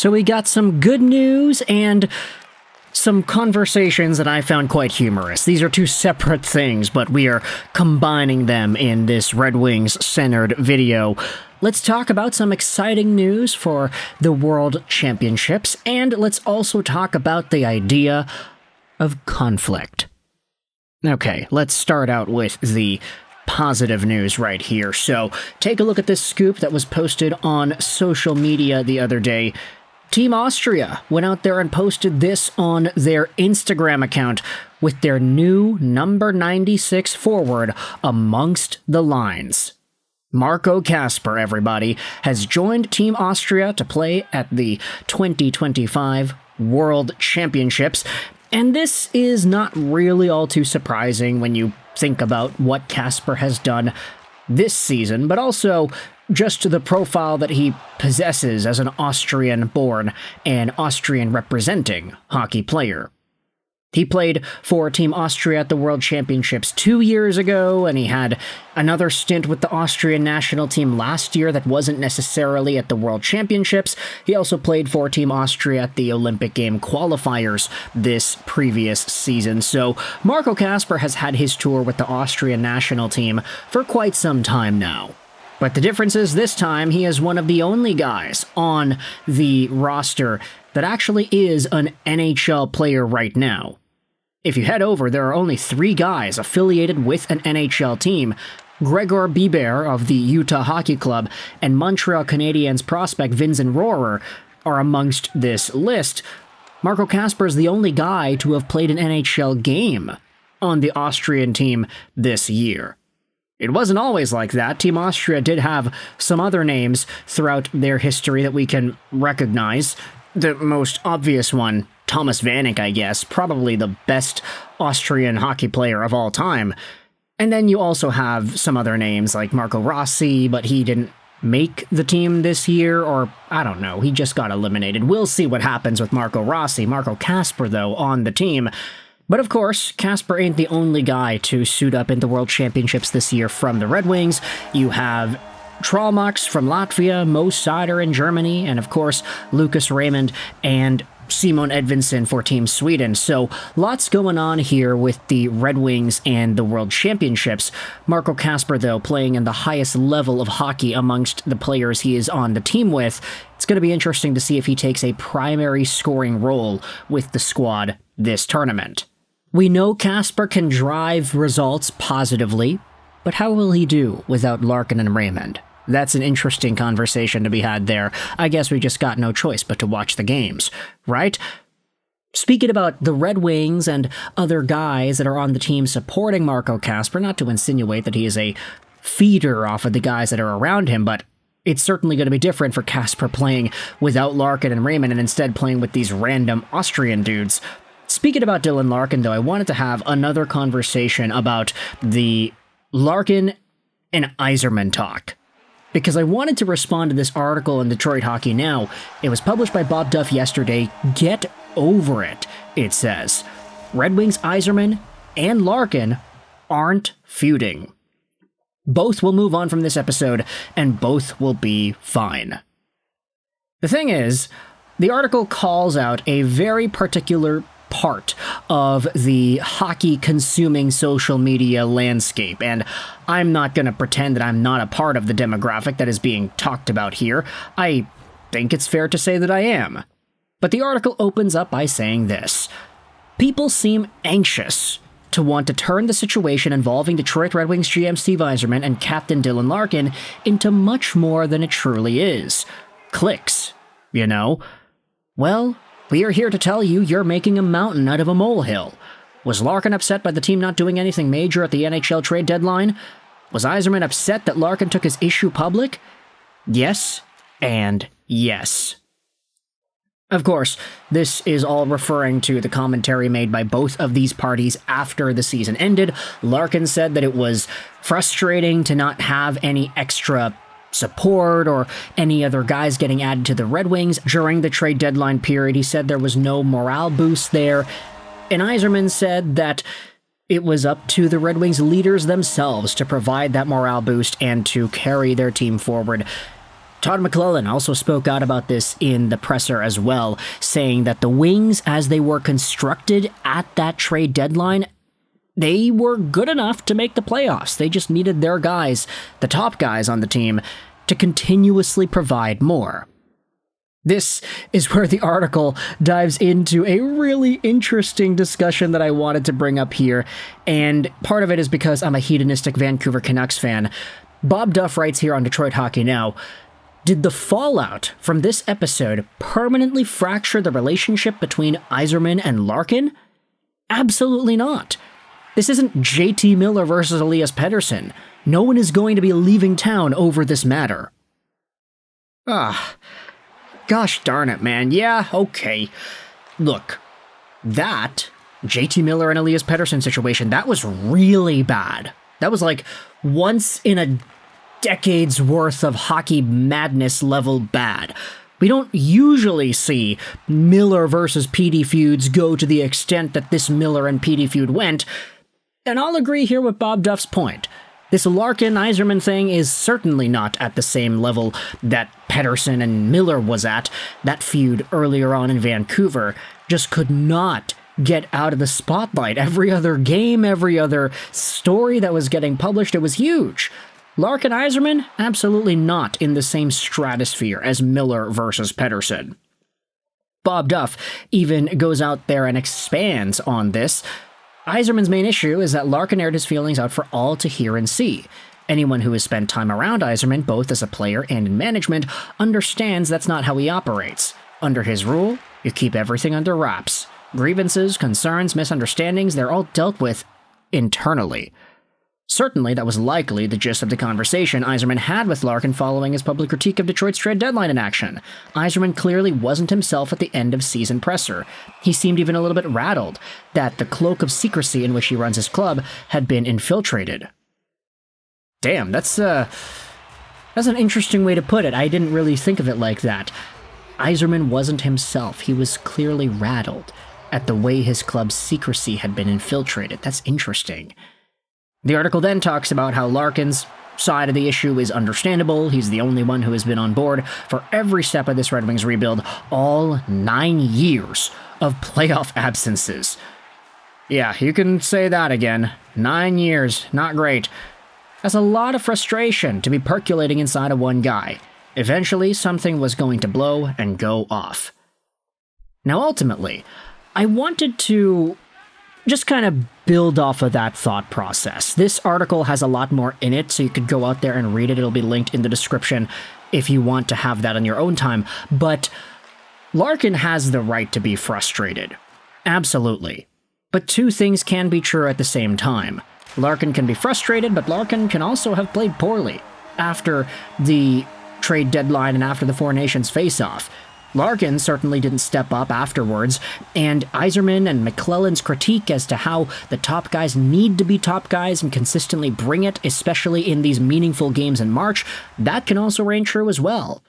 So we got some good news and some conversations that I found quite humorous. These are two separate things, but we are combining them in this Red Wings-centered video. Let's talk about some exciting news for the World Championships, and let's also talk about the idea of conflict. Okay, let's start out with the positive news right here. So, take a look at this scoop that was posted on social media the other day. Team Austria went out there and posted this on their Instagram account with their new number 96 forward amongst the lines. Marco Kasper, everybody, has joined Team Austria to play at the 2025 World Championships, and this is not really all too surprising when you think about what Kasper has done this season, but also just the profile that he possesses as an Austrian-born and Austrian-representing hockey player. He played for Team Austria at the World Championships 2 years ago, and he had another stint with the Austrian national team last year that wasn't necessarily at the World Championships. He also played for Team Austria at the Olympic Game qualifiers this previous season. So Marco Kasper has had his tour with the Austrian national team for quite some time now. But the difference is this time he is one of the only guys on the roster that actually is an NHL player right now. If you head over, there are only 3 guys affiliated with an NHL team. Gregor Biber of the Utah Hockey Club and Montreal Canadiens prospect Vincent Rohrer are amongst this list. Marco Kasper is the only guy to have played an NHL game on the Austrian team this year. It wasn't always like that. Team Austria did have some other names throughout their history that we can recognize. The most obvious one, Thomas Vanek, I guess, probably the best Austrian hockey player of all time. And then you also have some other names like Marco Rossi, but he didn't make the team this year, or I don't know, he just got eliminated. We'll see what happens with Marco Rossi. Marco Kasper, though, on the team. But of course, Kasper ain't the only guy to suit up in the World Championships this year from the Red Wings. You have Trollmax from Latvia, Mo Seider in Germany, and of course, Lucas Raymond and Simon Edvinsson for Team Sweden. So lots going on here with the Red Wings and the World Championships. Marco Kasper, though, playing in the highest level of hockey amongst the players he is on the team with. It's going to be interesting to see if he takes a primary scoring role with the squad this tournament. We know Kasper can drive results positively, but how will he do without Larkin and Raymond? That's an interesting conversation to be had there. I guess we just got no choice but to watch the games, right? Speaking about the Red Wings and other guys that are on the team supporting Marco Kasper, not to insinuate that he is a feeder off of the guys that are around him, but it's certainly going to be different for Kasper playing without Larkin and Raymond and instead playing with these random Austrian dudes. Speaking about Dylan Larkin, though, I wanted to have another conversation about the Larkin and Yzerman talk, because I wanted to respond to this article in Detroit Hockey Now. It was published by Bob Duff yesterday. Get over it, it says. Red Wings Yzerman and Larkin aren't feuding. Both will move on from this episode, and both will be fine. The thing is, the article calls out a very particular part of the hockey-consuming social media landscape, and I'm not going to pretend that I'm not a part of the demographic that is being talked about here. I think it's fair to say that I am. But the article opens up by saying this: people seem anxious to want to turn the situation involving Detroit Red Wings GM Steve Yzerman and Captain Dylan Larkin into much more than it truly is. Clicks, you know? Well, we are here to tell you you're making a mountain out of a molehill. Was Larkin upset by the team not doing anything major at the NHL trade deadline? Was Yzerman upset that Larkin took his issue public? Yes, and yes. Of course, this is all referring to the commentary made by both of these parties after the season ended. Larkin said that it was frustrating to not have any extra support or any other guys getting added to the Red Wings during the trade deadline period. He said there was no morale boost there. And Yzerman said that it was up to the Red Wings leaders themselves to provide that morale boost and to carry their team forward. Todd McLellan also spoke out about this in the presser as well, saying that the Wings, as they were constructed at that trade deadline, they were good enough to make the playoffs. They just needed their guys, the top guys on the team, to continuously provide more. This is where the article dives into a really interesting discussion that I wanted to bring up here, and part of it is because I'm a hedonistic Vancouver Canucks fan. Bob Duff writes here on Detroit Hockey Now, did the fallout from this episode permanently fracture the relationship between Yzerman and Larkin? Absolutely not. This isn't JT Miller versus Elias Pettersson. No one is going to be leaving town over this matter. Gosh darn it, man. Yeah, okay. Look, that JT Miller and Elias Pettersson situation, that was really bad. That was like once in a decade's worth of hockey madness level bad. We don't usually see Miller versus PD feuds go to the extent that this Miller and PD feud went, and I'll agree here with Bob Duff's point. This Larkin-Yzerman thing is certainly not at the same level that Pettersson and Miller was at. That feud earlier on in Vancouver just could not get out of the spotlight. Every other game, every other story that was getting published, it was huge. Larkin-Yzerman, absolutely not in the same stratosphere as Miller versus Pettersson. Bob Duff even goes out there and expands on this. Yzerman's main issue is that Larkin aired his feelings out for all to hear and see. Anyone who has spent time around Yzerman, both as a player and in management, understands that's not how he operates. Under his rule, you keep everything under wraps. Grievances, concerns, misunderstandings, they're all dealt with internally. Certainly, that was likely the gist of the conversation Yzerman had with Larkin following his public critique of Detroit's trade deadline inaction. Yzerman clearly wasn't himself at the end-of-season presser. He seemed even a little bit rattled that the cloak of secrecy in which he runs his club had been infiltrated. Damn, that's an interesting way to put it. I didn't really think of it like that. Yzerman wasn't himself. He was clearly rattled at the way his club's secrecy had been infiltrated. That's interesting. The article then talks about how Larkin's side of the issue is understandable. He's the only one who has been on board for every step of this Red Wings rebuild, all 9 years of playoff absences. Yeah, you can say that again. 9 years, not great. That's a lot of frustration to be percolating inside of one guy. Eventually, something was going to blow and go off. Now, ultimately, I wanted to just kind of build off of that thought process. This article has a lot more in it, so you could go out there and read it. It'll be linked in the description if you want to have that on your own time. But Larkin has the right to be frustrated. Absolutely. But two things can be true at the same time. Larkin can be frustrated, but Larkin can also have played poorly after the trade deadline and after the Four Nations face-off. Larkin certainly didn't step up afterwards, and Yzerman and McLellan's critique as to how the top guys need to be top guys and consistently bring it, especially in these meaningful games in March, that can also reign true as well.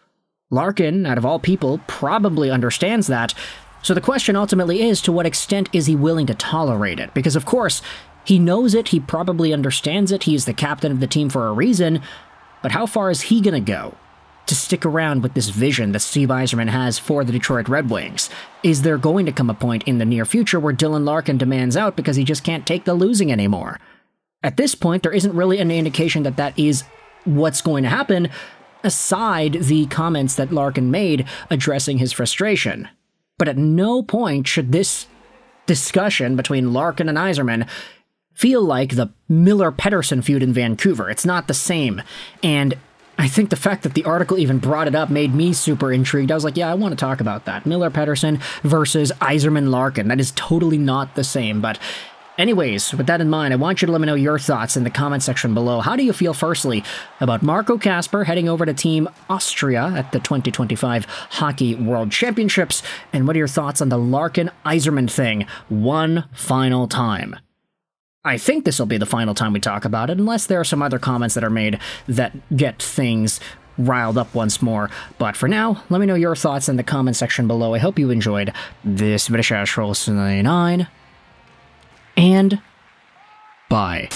Larkin, out of all people, probably understands that, so the question ultimately is, to what extent is he willing to tolerate it? Because of course, he knows it, he probably understands it, he's the captain of the team for a reason, but how far is he gonna go to stick around with this vision that Steve Yzerman has for the Detroit Red Wings? Is there going to come a point in the near future where Dylan Larkin demands out because he just can't take the losing anymore? At this point, there isn't really any indication that that is what's going to happen, aside the comments that Larkin made addressing his frustration. But at no point should this discussion between Larkin and Yzerman feel like the Miller-Pettersson feud in Vancouver. It's not the same, and I think the fact that the article even brought it up made me super intrigued. I was like, yeah, I want to talk about that. Miller-Pettersson versus Yzerman-Larkin. That is totally not the same. But anyways, with that in mind, I want you to let me know your thoughts in the comment section below. How do you feel, firstly, about Marco Kasper heading over to Team Austria at the 2025 Hockey World Championships? And what are your thoughts on the Larkin-Yzerman thing one final time? I think this will be the final time we talk about it, unless there are some other comments that are made that get things riled up once more. But for now, let me know your thoughts in the comment section below. I hope you enjoyed this video. And bye.